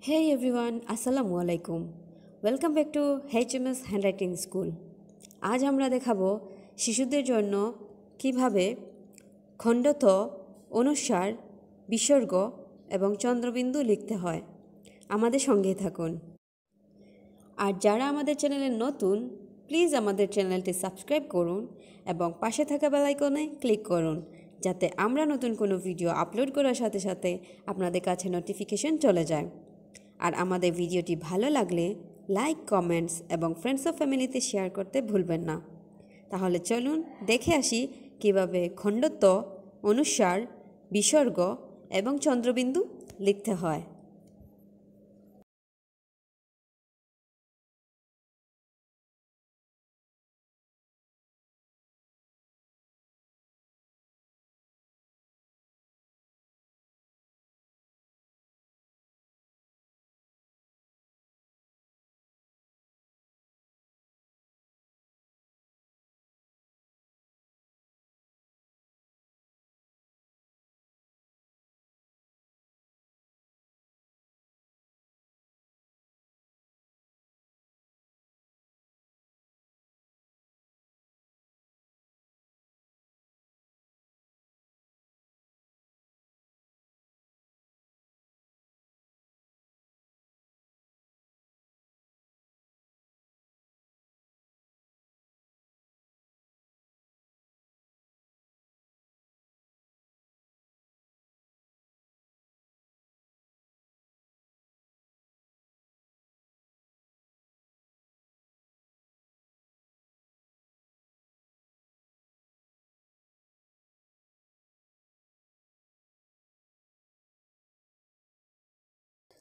Hey everyone, Assalamu alaikum. Welcome back to HMS Handwriting School. আজ আমরা দেখাবো শিশুদের জন্য কিভাবে খণ্ডত, অনুস্বার, বিসর্গ এবং চন্দ্রবিন্দু লিখতে হয়। আমাদের সঙ্গেই থাকুন। আর যারা আমাদের চ্যানেলে নতুন, প্লিজ আমাদের চ্যানেলটি সাবস্ক্রাইব করুন এবং পাশে থাকা বেল আইকনে ক্লিক করুন যাতে আমরা নতুন কোনো ভিডিও আপলোড করার সাথে সাথে আপনাদের কাছে নোটিফিকেশন চলে যায়। আর আমাদের ভিডিওটি ভালো লাগলে লাইক, কমেন্টস এবং ফ্রেন্ডস ও ফ্যামিলিতে শেয়ার করতে ভুলবেন না। তাহলে চলুন দেখে আসি কিভাবে খণ্ডত্ব, অনুস্বার, বিসর্গ এবং চন্দ্রবিন্দু লিখতে হয়।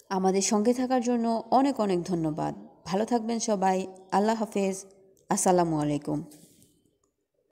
আমাদের সঙ্গে থাকার জন্য অনেক অনেক ধন্যবাদ। ভালো থাকবেন সবাই। আল্লাহ হাফেজ। আসসালামু আলাইকুম।